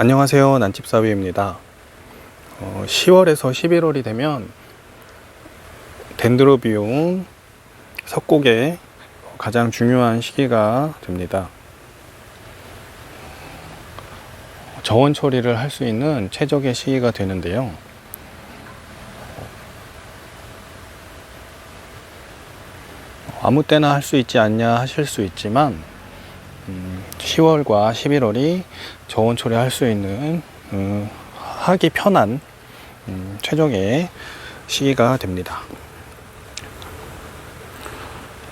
안녕하세요, 난집사위입니다. 10월에서 11월이 되면 덴드로비움 석곡의 가장 중요한 시기가 됩니다. 저온 처리를 할 수 있는 최적의 시기가 되는데요. 아무 때나 할 수 있지 않냐 하실 수 있지만 10월과 11월이 저온 처리할 수 있는 하기 편한 최적의 시기가 됩니다.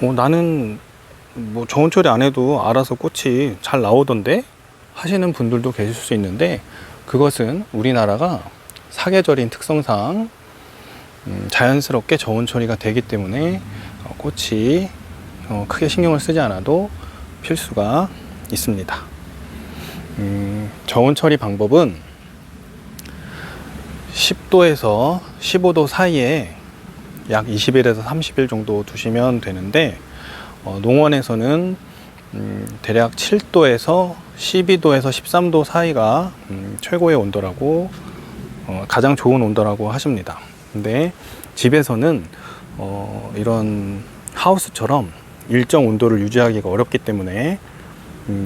나는 뭐 저온 처리 안 해도 알아서 꽃이 잘 나오던데 하시는 분들도 계실 수 있는데, 그것은 우리나라가 사계절인 특성상 자연스럽게 저온 처리가 되기 때문에 꽃이 크게 신경을 쓰지 않아도 필 수가 있습니다. 저온 처리 방법은 10도에서 15도 사이에 약 20일에서 30일 정도 두시면 되는데, 농원에서는 대략 7도에서 12도에서 13도 사이가 최고의 온도라고, 가장 좋은 온도라고 하십니다. 근데 집에서는 이런 하우스처럼 일정 온도를 유지하기가 어렵기 때문에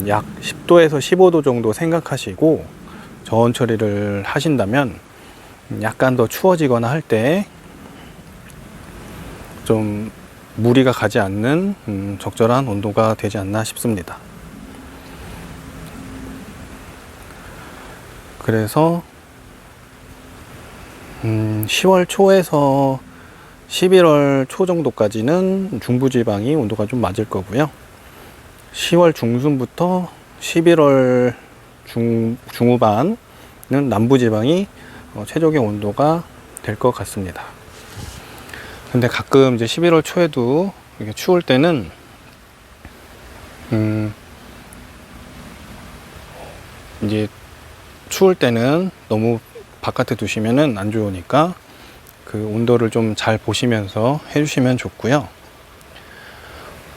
약 10도에서 15도 정도 생각하시고 저온 처리를 하신다면 약간 더 추워지거나 할 때 좀 무리가 가지 않는 적절한 온도가 되지 않나 싶습니다. 그래서 10월 초에서 11월 초 정도까지는 중부지방이 온도가 좀 맞을 거고요. 10월 중순부터 11월 중후반은 남부지방이 최적의 온도가 될 것 같습니다. 근데 가끔 이제 11월 초에도 이렇게 추울 때는 이제 추울 때는 너무 바깥에 두시면은 안 좋으니까 그 온도를 좀 잘 보시면서 해주시면 좋고요.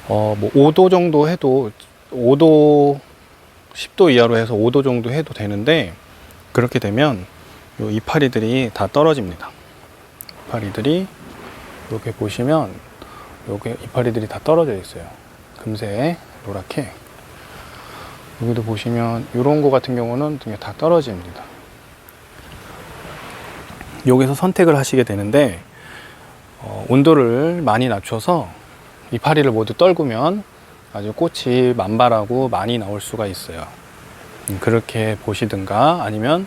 뭐 5도 정도 해도 5도 10도 이하로 해서 5도 정도 해도 되는데, 그렇게 되면 요 이파리들이 다 떨어집니다. 이파리들이 이렇게 보시면 여기 이파리들이 다 떨어져 있어요. 금세 노랗게. 여기도 보시면 이런 거 같은 경우는 다 떨어집니다. 여기서 선택을 하시게 되는데, 온도를 많이 낮춰서 이파리를 모두 떨구면 아주 꽃이 만발하고 많이 나올 수가 있어요. 그렇게 보시든가, 아니면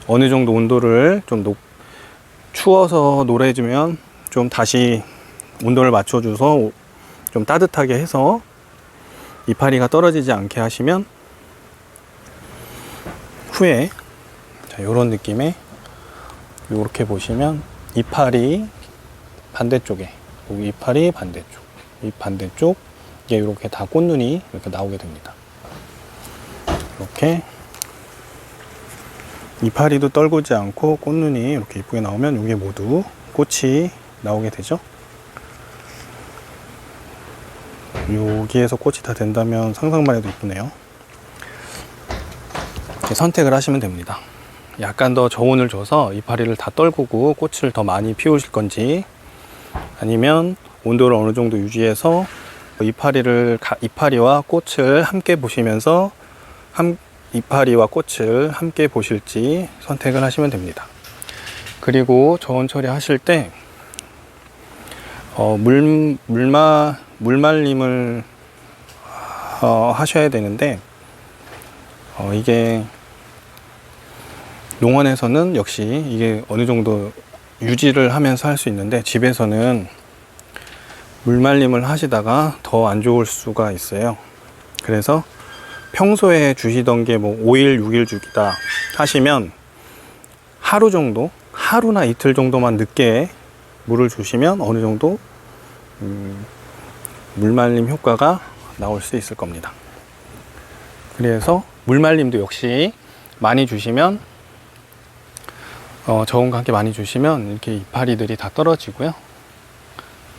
어느 정도 온도를 좀 추워서 노래지면 좀 다시 온도를 맞춰줘서 좀 따뜻하게 해서 이파리가 떨어지지 않게 하시면 후에 이런 느낌의, 이렇게 보시면 이파리 반대쪽에, 여기 이파리 반대쪽, 이 반대쪽 이게 이렇게 다 꽃눈이 이렇게 나오게 됩니다. 이렇게 이파리도 떨구지 않고 꽃눈이 이렇게 이쁘게 나오면 이게 모두 꽃이 나오게 되죠. 여기에서 꽃이 다 된다면 상상만 해도 이쁘네요. 선택을 하시면 됩니다. 약간 더 저온을 줘서 이파리를 다 떨구고 꽃을 더 많이 피우실 건지, 아니면 온도를 어느 정도 유지해서 이파리와 꽃을 함께 보시면서 이파리와 꽃을 함께 보실지 선택을 하시면 됩니다. 그리고 저온 처리 하실 때 물말림을 하셔야 되는데, 이게 농원에서는 역시 이게 어느 정도 유지를 하면서 할 수 있는데, 집에서는 물말림을 하시다가 더 안 좋을 수가 있어요. 그래서 평소에 주시던 게 뭐 5일, 6일 주기다 하시면 하루 정도, 하루나 이틀 정도만 늦게 물을 주시면 어느 정도 물말림 효과가 나올 수 있을 겁니다. 그래서 물말림도 역시 많이 주시면, 저온과 함께 많이 주시면 이렇게 이파리들이 다 떨어지고요.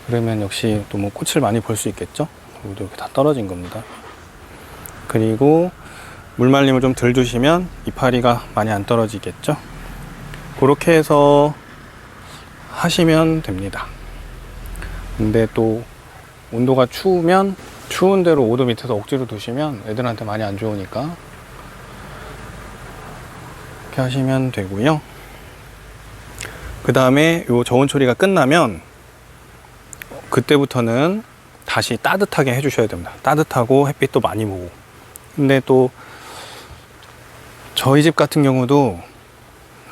그러면 역시 또 뭐 꽃을 많이 볼 수 있겠죠. 여기도 이렇게 다 떨어진 겁니다. 그리고 물말림을 좀 덜 주시면 이파리가 많이 안 떨어지겠죠. 그렇게 해서 하시면 됩니다. 근데 또 온도가 추우면 추운 대로 5도 밑에서 억지로 두시면 애들한테 많이 안 좋으니까 이렇게 하시면 되고요. 그 다음에 요 저온 처리가 끝나면 그때부터는 다시 따뜻하게 해주셔야 됩니다. 따뜻하고 햇빛도 많이 보고. 근데 또 저희 집 같은 경우도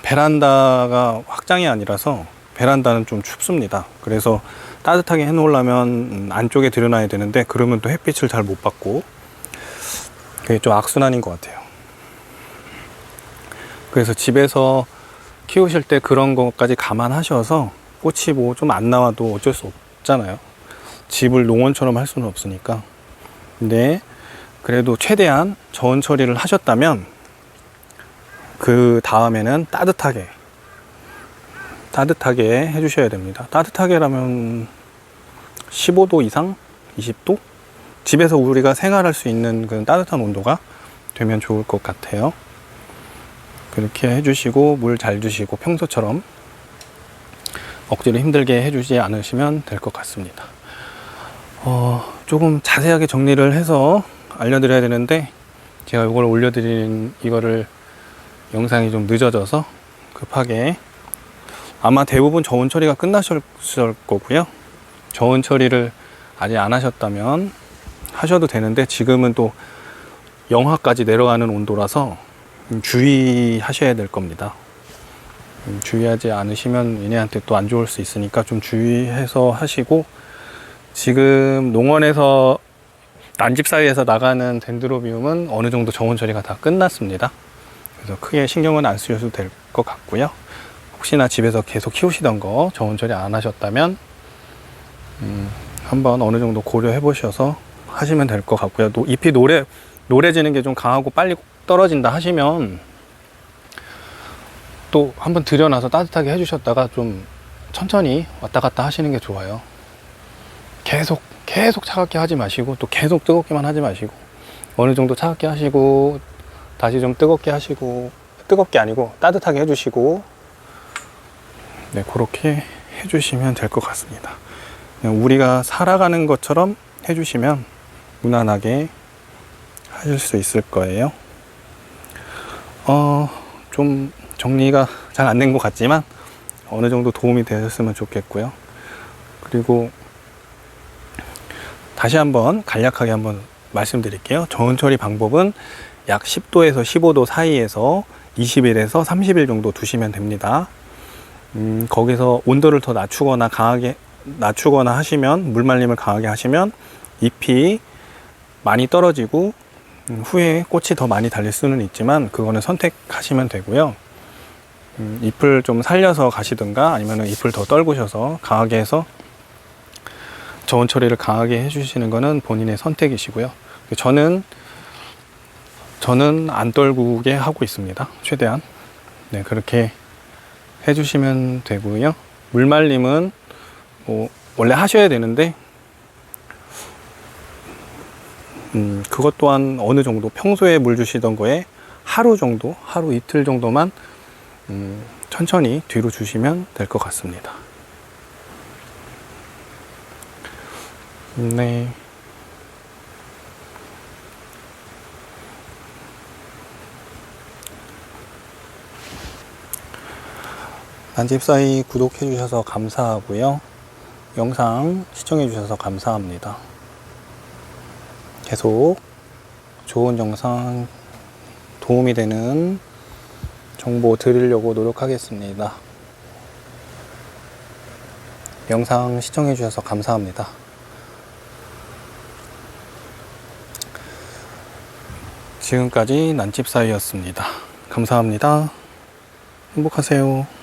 베란다가 확장이 아니라서 베란다는 좀 춥습니다. 그래서 따뜻하게 해 놓으려면 안쪽에 들여놔야 되는데 그러면 또 햇빛을 잘 못 받고 그게 좀 악순환인 것 같아요. 그래서 집에서 키우실 때 그런 것까지 감안하셔서 꽃이 뭐 좀 안 나와도 어쩔 수 없잖아요. 집을 농원처럼 할 수는 없으니까. 근데 그래도 최대한 저온 처리를 하셨다면 그 다음에는 따뜻하게 해주셔야 됩니다. 따뜻하게라면 15도 이상? 20도? 집에서 우리가 생활할 수 있는 그런 따뜻한 온도가 되면 좋을 것 같아요. 그렇게 해주시고 물 잘 주시고 평소처럼 억지로 힘들게 해주지 않으시면 될 것 같습니다. 조금 자세하게 정리를 해서 알려드려야 되는데 제가 이걸 올려드린 이거를 영상이 좀 늦어져서 급하게 아마 대부분 저온 처리가 끝나실 거고요. 저온 처리를 아직 안 하셨다면 하셔도 되는데 지금은 또 영하까지 내려가는 온도라서 주의하셔야 될 겁니다. 주의하지 않으시면 얘네한테 또 안 좋을 수 있으니까 좀 주의해서 하시고, 지금 농원에서 난집 사이에서 나가는 덴드로비움은 어느 정도 저온 처리가 다 끝났습니다. 그래서 크게 신경은 안 쓰셔도 될 것 같고요. 혹시나 집에서 계속 키우시던 거 저온 처리 안 하셨다면 한번 어느 정도 고려해 보셔서 하시면 될 것 같고요. 또 잎이 노래지는 게 좀 강하고 빨리 떨어진다 하시면 또 한번 들여놔서 따뜻하게 해주셨다가 좀 천천히 왔다 갔다 하시는 게 좋아요. 계속 차갑게 하지 마시고 또 계속 뜨겁게만 하지 마시고 어느 정도 차갑게 하시고 다시 좀 뜨겁게 하시고, 뜨겁게 아니고 따뜻하게 해주시고, 네, 그렇게 해주시면 될 것 같습니다. 그냥 우리가 살아가는 것처럼 해주시면 무난하게 하실 수 있을 거예요. 좀 정리가 잘 안 된 것 같지만 어느 정도 도움이 되셨으면 좋겠고요. 그리고 다시 한번 간략하게 한번 말씀드릴게요. 저온 처리 방법은 약 10도에서 15도 사이에서 20일에서 30일 정도 두시면 됩니다. 거기서 온도를 더 낮추거나 하시면, 물말림을 강하게 하시면 잎이 많이 떨어지고 후에 꽃이 더 많이 달릴 수는 있지만 그거는 선택하시면 되고요. 잎을 좀 살려서 가시든가 아니면 잎을 더 떨구셔서 강하게 해서 저온 처리를 강하게 해주시는 거는 본인의 선택이시고요. 저는 안 떨구게 하고 있습니다. 최대한. 네, 그렇게 해주시면 되고요. 물말림은 원래 하셔야 되는데 그것 또한 어느 정도 평소에 물 주시던 거에 하루 이틀 정도만 천천히 뒤로 주시면 될 것 같습니다. 네. 난집사이 구독해 주셔서 감사하고요. 영상 시청해 주셔서 감사합니다. 계속 좋은 영상, 도움이 되는 정보 드리려고 노력하겠습니다. 영상 시청해 주셔서 감사합니다. 지금까지 난집사이였습니다. 감사합니다. 행복하세요.